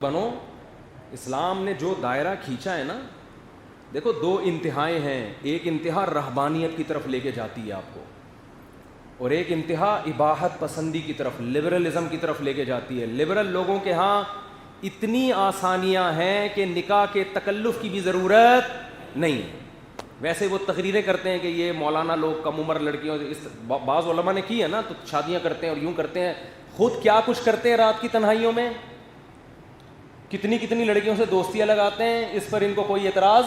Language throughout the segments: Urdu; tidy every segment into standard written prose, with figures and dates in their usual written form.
بنو. اسلام نے جو دائرہ کھینچا ہے نا, دیکھو دو انتہائیں ہیں, ایک انتہا رہبانیت کی طرف لے کے جاتی ہے آپ کو, اور ایک انتہا اباحت پسندی کی طرف, لبرلزم کی طرف لے کے جاتی ہے. لبرل لوگوں کے ہاں اتنی آسانیاں ہیں کہ نکاح کے تکلف کی بھی ضرورت نہیں. ویسے وہ تقریریں کرتے ہیں کہ یہ مولانا لوگ کم عمر لڑکیوں, بعض علماء نے کی ہے نا, تو شادیاں کرتے ہیں اور یوں کرتے ہیں. خود کیا کچھ کرتے ہیں رات کی تنہائیوں میں, کتنی کتنی لڑکیوں سے دوستیاں لگاتے ہیں, اس پر ان کو کوئی اعتراض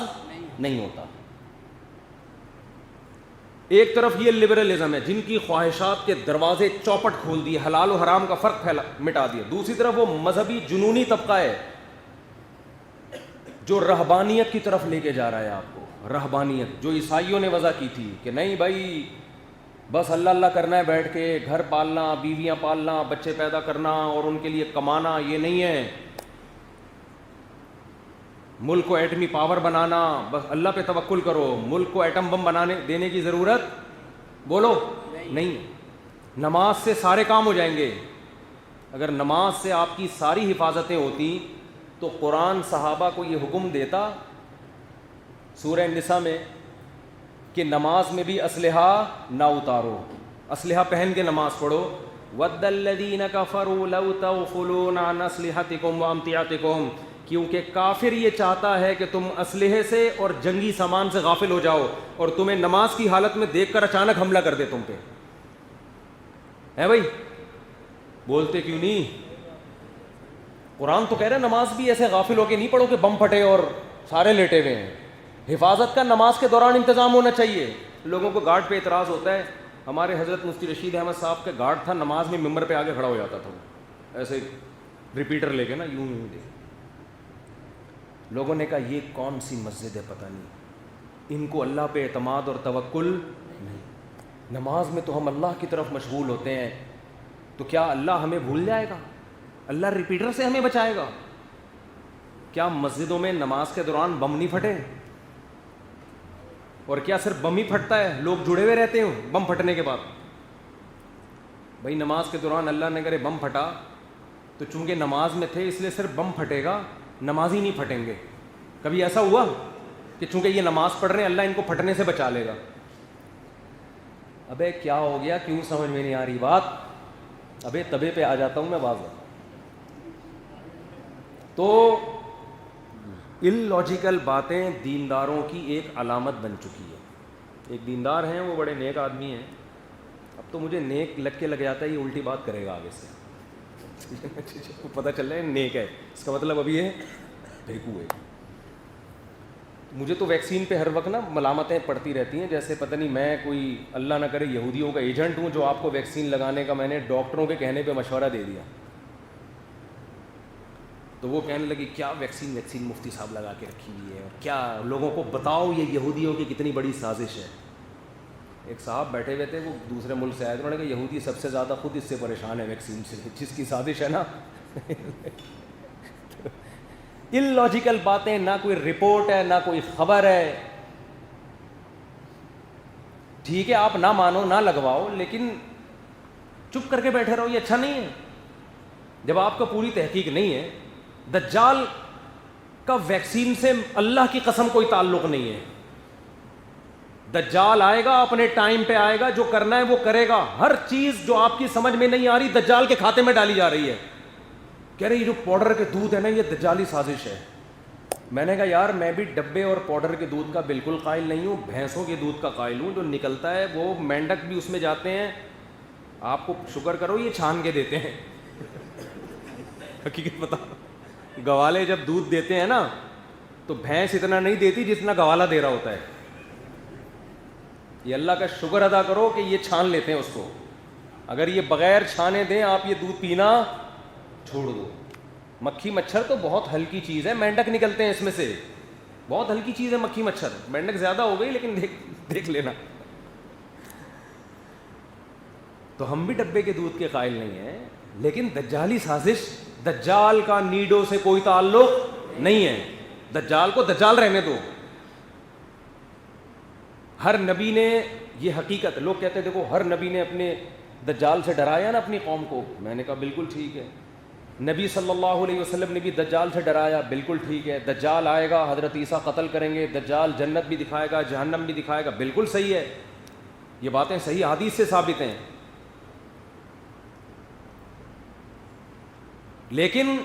نہیں ہوتا. ایک طرف یہ لبرلزم ہے جن کی خواہشات کے دروازے چوپٹ کھول دیے, حلال و حرام کا فرق مٹا دیا. دوسری طرف وہ مذہبی جنونی طبقہ ہے جو رہبانیت کی طرف لے کے جا رہا ہے آپ کو. رہبانیت جو عیسائیوں نے وضع کی تھی کہ نہیں بھائی بس اللہ اللہ کرنا ہے بیٹھ کے, گھر پالنا, بیویاں پالنا, بچے پیدا کرنا اور ان کے لیے کمانا, یہ نہیں ہے. ملک کو ایٹمی پاور بنانا, بس اللہ پہ توکل کرو, ملک کو ایٹم بم بنانے دینے کی ضرورت بولو نہیں. نماز سے سارے کام ہو جائیں گے. اگر نماز سے آپ کی ساری حفاظتیں ہوتی تو قرآن صحابہ کو یہ حکم دیتا سورہ نساء میں کہ نماز میں بھی اسلحہ نہ اتارو, اسلحہ پہن کے نماز پڑھو. وَدَّ الَّذِينَ كَفَرُوا لَوْ تَغْفُلُونَ عَنْ أَسْلِحَتِكُمْ وَأَمْتِعَتِكُمْ, کیونکہ کافر یہ چاہتا ہے کہ تم اسلحے سے اور جنگی سامان سے غافل ہو جاؤ اور تمہیں نماز کی حالت میں دیکھ کر اچانک حملہ کر دے تم پہ. ہے بھائی, بولتے کیوں نہیں؟ قرآن تو کہہ رہا ہے نماز بھی ایسے غافل ہو کے نہیں پڑھو کہ بم پھٹے اور سارے لیٹے ہوئے ہیں. حفاظت کا نماز کے دوران انتظام ہونا چاہیے. لوگوں کو گارڈ پہ اعتراض ہوتا ہے. ہمارے حضرت مفتی رشید احمد صاحب کے گارڈ تھا, نماز میں ممبر پہ آگے کھڑا ہو جاتا تھا, ایسے ریپیٹر لے کے نا یوں یوں دے. لوگوں نے کہا یہ کون سی مسجد ہے پتہ نہیں, ان کو اللہ پہ اعتماد اور توکل نہیں. نماز میں تو ہم اللہ کی طرف مشغول ہوتے ہیں, تو کیا اللہ ہمیں بھول جائے گا؟ اللہ ریپیٹر سے ہمیں بچائے گا؟ کیا مسجدوں میں نماز کے دوران بم نہیں پھٹے؟ اور کیا صرف بم ہی پھٹتا ہے, لوگ جڑے ہوئے رہتے ہیں بم پھٹنے کے بعد؟ بھائی نماز کے دوران اللہ نے کرے بم پھٹا تو چونکہ نماز میں تھے اس لیے صرف بم پھٹے گا, نماز ہی نہیں پھٹیں گے. کبھی ایسا ہوا کہ چونکہ یہ نماز پڑھ رہے ہیں اللہ ان کو پھٹنے سے بچا لے گا؟ ابے کیا ہو گیا, کیوں سمجھ میں نہیں آ رہی بات؟ ابے تبے پہ آ جاتا ہوں میں واضح. تو ان لاجیکل باتیں دینداروں کی ایک علامت بن چکی ہے. ایک دیندار ہیں, وہ بڑے نیک آدمی ہیں, اب تو مجھے نیک لگ کے لگ جاتا ہے یہ الٹی بات کرے گا آگے سے. پتہ چل رہا ہے نیک ہے, اس کا مطلب ابھی ہے بھیکو ہے. مجھے تو ویکسین پہ ہر وقت نا ملامتیں پڑتی رہتی ہیں, جیسے پتہ نہیں میں کوئی اللہ نہ کرے یہودیوں کا ایجنٹ ہوں جو آپ کو ویکسین لگانے کا میں نے ڈاکٹروں کے کہنے پہ مشورہ دے دیا. تو وہ کہنے لگی کیا ویکسین مفتی صاحب لگا کے رکھی ہوئی ہے, اور کیا لوگوں کو بتاؤ یہ یہودیوں کی کتنی بڑی سازش ہے. ایک صاحب بیٹھے ہوئے تھے, وہ دوسرے ملک سے آئے تھے, انہوں نے کہا یہودی سب سے زیادہ خود اس سے پریشان ہے ویکسین سے, جس کی سازش ہے نا. ان لاجیکل باتیں, نہ کوئی رپورٹ ہے نہ کوئی خبر ہے. ٹھیک ہے آپ نہ مانو نہ لگواؤ, لیکن چپ کر کے بیٹھے رہو, یہ اچھا نہیں ہے. جب آپ کو پوری تحقیق نہیں ہے, دجال کا ویکسین سے اللہ کی قسم کوئی تعلق نہیں ہے. دجال آئے گا, اپنے ٹائم پہ آئے گا, جو کرنا ہے وہ کرے گا. ہر چیز جو آپ کی سمجھ میں نہیں آ رہی دجال کے کھاتے میں ڈالی جا رہی ہے. کہہ رہے یہ جو پاؤڈر کے دودھ ہے نا یہ دجالی سازش ہے. میں نے کہا یار میں بھی ڈبے اور پاؤڈر کے دودھ کا بالکل قائل نہیں ہوں, بھینسوں کے دودھ کا قائل ہوں. جو نکلتا ہے وہ مینڈک بھی اس میں جاتے ہیں, آپ کو شکر کرو یہ چھان کے دیتے ہیں. حقیقت بتا, گوالے جب دودھ دیتے ہیں نا تو بھینس اتنا نہیں دیتی جتنا گوالا دے رہا ہوتا ہے. یہ اللہ کا شکر ادا کرو کہ یہ چھان لیتے ہیں اس کو. اگر یہ بغیر چھانے دیں آپ یہ دودھ پینا چھوڑ دو. مکھی مچھر تو بہت ہلکی چیز ہے, مینڈک نکلتے ہیں اس میں سے, بہت ہلکی چیز ہے مکھی مچھر. مینڈک زیادہ ہو گئی لیکن دیکھ لینا. تو ہم بھی ڈبے کے دودھ کے قائل نہیں ہیں, لیکن دجالی سازش, دجال کا نیڈوں سے کوئی تعلق نہیں ہے. دجال کو دجال رہنے دو. ہر نبی نے, یہ حقیقت, لوگ کہتے ہیں دیکھو ہر نبی نے اپنے دجال سے ڈرایا نا اپنی قوم کو. میں نے کہا بالکل ٹھیک ہے, نبی صلی اللہ علیہ وسلم نے بھی دجال سے ڈرایا، بالکل ٹھیک ہے، دجال آئے گا، حضرت عیسیٰ قتل کریں گے، دجال جنت بھی دکھائے گا، جہنم بھی دکھائے گا، بالکل صحیح ہے، یہ باتیں صحیح حدیث سے ثابت ہیں. لیکن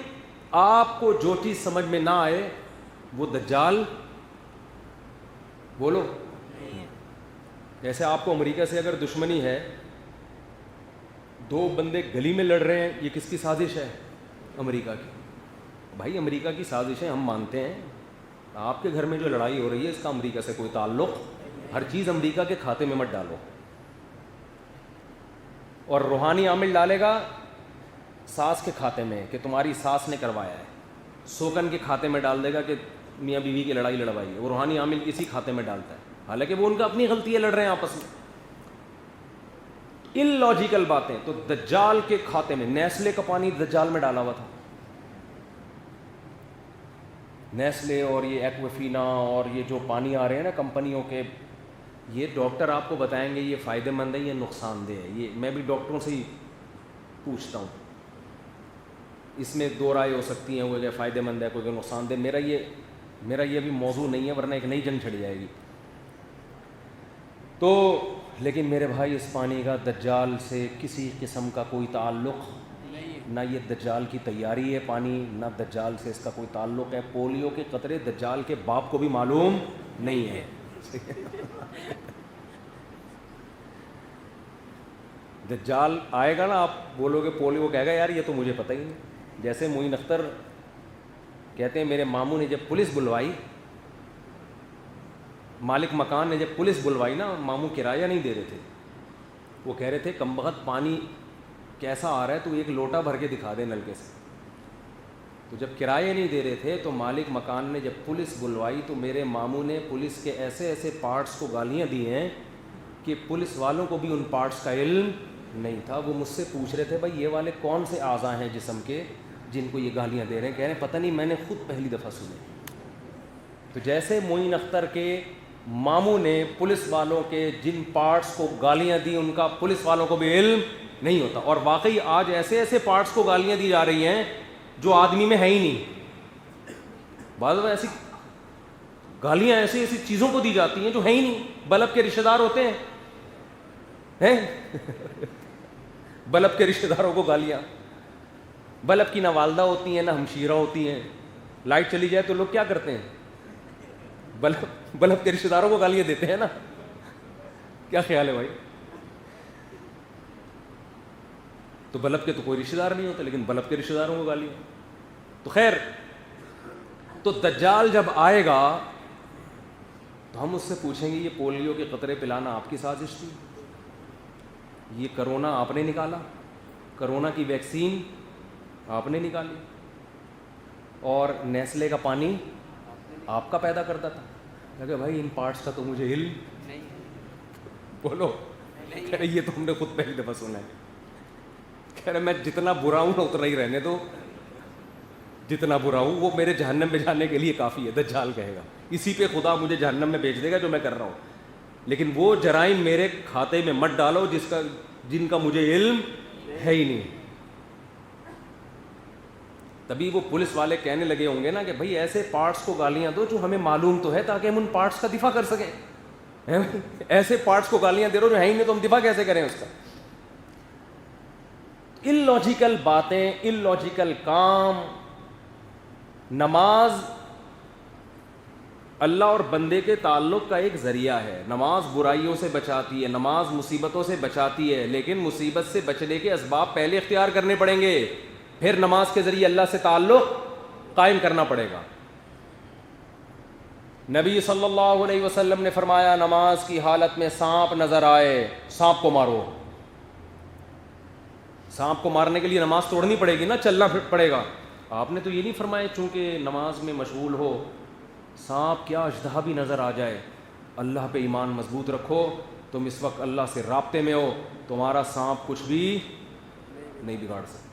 آپ کو جو چیز سمجھ میں نہ آئے وہ دجال بولو. جیسے آپ کو امریکہ سے اگر دشمنی ہے، دو بندے گلی میں لڑ رہے ہیں، یہ کس کی سازش ہے؟ امریکہ کی. بھائی امریکہ کی سازشیں ہم مانتے ہیں، آپ کے گھر میں جو لڑائی ہو رہی ہے اس کا امریکہ سے کوئی تعلق، ہر چیز امریکہ کے کھاتے میں مت ڈالو. اور روحانی عامل ڈالے گا ساس کے کھاتے میں کہ تمہاری ساس نے کروایا ہے، سوکن کے کھاتے میں ڈال دے گا کہ میاں بیوی کی لڑائی لڑوائی ہے، وہ روحانی عامل کسی کھاتے میں ڈالتا ہے، حالانکہ وہ ان کا اپنی غلطی ہے، لڑ رہے ہیں آپس میں. ان لاجیکل باتیں. تو دجال کے کھاتے میں نیسلے کا پانی دجال میں ڈالا ہوا تھا، نیسلے اور یہ ایکوفینا اور یہ جو پانی آ رہے ہیں نا کمپنیوں کے، یہ ڈاکٹر آپ کو بتائیں گے یہ فائدہ مند ہے یا نقصان دہ ہے. یہ میں بھی ڈاکٹروں سے ہی پوچھتا ہوں، اس میں دو رائے ہو سکتی ہیں، کوئی فائدہ مند ہے کوئی نقصان دہ. میرا یہ بھی موضوع نہیں ہے ورنہ ایک نئی جنگ چھڑ جائے گی. تو لیکن میرے بھائی اس پانی کا دجال سے کسی قسم کا کوئی تعلق نہ، یہ دجال کی تیاری ہے پانی، نہ دجال سے اس کا کوئی تعلق ہے. پولیو کے قطرے دجال کے باپ کو بھی معلوم نہیں ہے. دجال آئے گا نا، آپ بولو گے پولیو، وہ کہے گا یار یہ تو مجھے پتہ ہی نہیں. جیسے معین اختر کہتے ہیں میرے ماموں نے جب پولیس بلوائی، مالک مکان نے جب پولیس بلوائی نا، ماموں کرایہ نہیں دے رہے تھے، وہ کہہ رہے تھے کمبخت پانی کیسا آ رہا ہے تو ایک لوٹا بھر کے دکھا دے نلکے سے. تو جب کرایہ نہیں دے رہے تھے تو مالک مکان نے جب پولیس بلوائی تو میرے ماموں نے پولیس کے ایسے ایسے پارٹس کو گالیاں دی ہیں کہ پولیس والوں کو بھی ان پارٹس کا علم نہیں تھا. وہ مجھ سے پوچھ رہے تھے بھائی یہ والے کون سے اعضاء ہیں جسم کے جن کو یہ گالیاں دے رہے ہیں؟ کہہ رہے ہیں پتہ نہیں، میں نے خود پہلی دفعہ سنے. تو جیسے معین اختر کے ماموں نے پولیس والوں کے جن پارٹس کو گالیاں دی ان کا پولیس والوں کو بھی علم نہیں ہوتا. اور واقعی آج ایسے ایسے پارٹس کو گالیاں دی جا رہی ہیں جو آدمی میں ہے ہی نہیں. بعض ایسی گالیاں ایسی ایسی چیزوں کو دی جاتی ہیں جو ہے ہی نہیں. بلب کے رشتہ دار ہوتے ہیں بلب کے رشتہ داروں کو گالیاں، بلب کی نہ والدہ ہوتی ہیں نہ ہمشیرہ ہوتی ہیں. لائٹ چلی جائے تو لوگ کیا کرتے ہیں؟ بلب کے رشتہ داروں کو گالیاں دیتے ہیں نا. کیا خیال ہے بھائی؟ تو بلب کے تو کوئی رشتہ دار نہیں ہوتا لیکن بلب کے رشتہ داروں کو گالیاں. تو خیر، تو دجال جب آئے گا تو ہم اس سے پوچھیں گے یہ پولیو کے قطرے پلانا آپ کی سازش تھی؟ یہ کرونا آپ نے نکالا؟ کرونا کی ویکسین آپ نے نکالی؟ اور نیسلے کا پانی آپ کا پیدا کرتا تھا؟ کہ بھائی ان پارٹس کا تو مجھے علم نہیں. بولو، کہہ رہے یہ تو ہم نے خود پہلی دفعہ سنا ہے. کہہ رہے میں جتنا برا ہوں نا اتنا ہی رہنے دو، جتنا برا ہوں وہ میرے جہنم میں جانے کے لیے کافی ہے. دجال کہے گا اسی پہ خدا مجھے جہنم میں بھیج دے گا جو میں کر رہا ہوں، لیکن وہ جرائم میرے کھاتے میں مت ڈالو جن کا مجھے علم ہے ہی نہیں. تبھی وہ پولیس والے کہنے لگے ہوں گے نا کہ بھائی ایسے پارٹس کو گالیاں دو جو ہمیں معلوم تو ہے تاکہ ہم ان پارٹس کا دفاع کر سکیں. ایسے پارٹس کو گالیاں دے رہو جو ہے ہی نہیں تو ہم دفاع کیسے کریں اس کا؟ ان لاجیکل باتیں، ان لاجیکل کام. نماز اللہ اور بندے کے تعلق کا ایک ذریعہ ہے. نماز برائیوں سے بچاتی ہے، نماز مصیبتوں سے بچاتی ہے، لیکن مصیبت سے بچنے کے اسباب پہلے اختیار کرنے پڑیں گے، پھر نماز کے ذریعے اللہ سے تعلق قائم کرنا پڑے گا. نبی صلی اللہ علیہ وسلم نے فرمایا نماز کی حالت میں سانپ نظر آئے سانپ کو مارو. سانپ کو مارنے کے لیے نماز توڑنی پڑے گی نا، چلنا پڑے گا. آپ نے تو یہ نہیں فرمایا چونکہ نماز میں مشغول ہو سانپ کیا اژدہا بھی نظر آ جائے اللہ پہ ایمان مضبوط رکھو، تم اس وقت اللہ سے رابطے میں ہو، تمہارا سانپ کچھ بھی نہیں بگاڑ سکتا.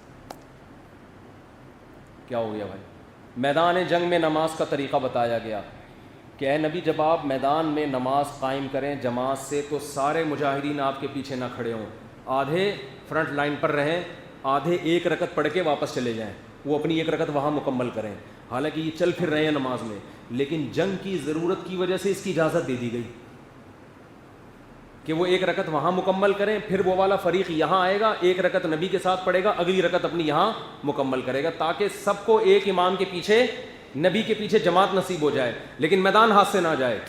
کیا ہو گیا بھائی؟ میدان جنگ میں نماز کا طریقہ بتایا گیا کہ اے نبی جب آپ میدان میں نماز قائم کریں جماعت سے تو سارے مجاہدین آپ کے پیچھے نہ کھڑے ہوں، آدھے فرنٹ لائن پر رہیں، آدھے ایک رکعت پڑھ کے واپس چلے جائیں. وہ اپنی ایک رکعت وہاں مکمل کریں. حالانکہ یہ چل پھر رہے ہیں نماز میں, لیکن جنگ کی ضرورت کی وجہ سے اس کی اجازت دے دی گئی کہ وہ ایک رکعت وہاں مکمل کریں, پھر وہ والا فریق یہاں آئے گا, ایک رکعت نبی کے ساتھ پڑھے گا, اگلی رکعت اپنی یہاں مکمل کرے گا, تاکہ سب کو ایک امام کے پیچھے, نبی کے پیچھے جماعت نصیب ہو جائے, لیکن میدان ہاتھ سے نہ جائے.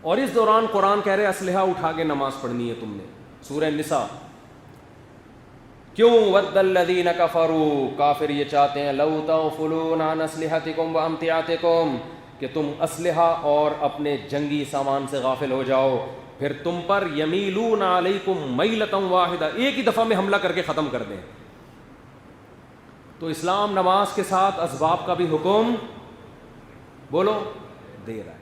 اور اس دوران قرآن کہہ رہے اسلحہ اٹھا کے نماز پڑھنی ہے تم نے. سورہ نساء. کیوں؟ ود الذین کفروا, کافر یہ چاہتے ہیں, لو تغفلون عن اسلحتکم وامتعاتکم, کہ تم اسلحہ اور اپنے جنگی سامان سے غافل ہو جاؤ, پھر تم پر یمیلون علیکم میلۃ واحدہ, ایک ہی دفعہ میں حملہ کر کے ختم کر دیں. تو اسلام نماز کے ساتھ اسباب کا بھی حکم بولو دے رہا ہے.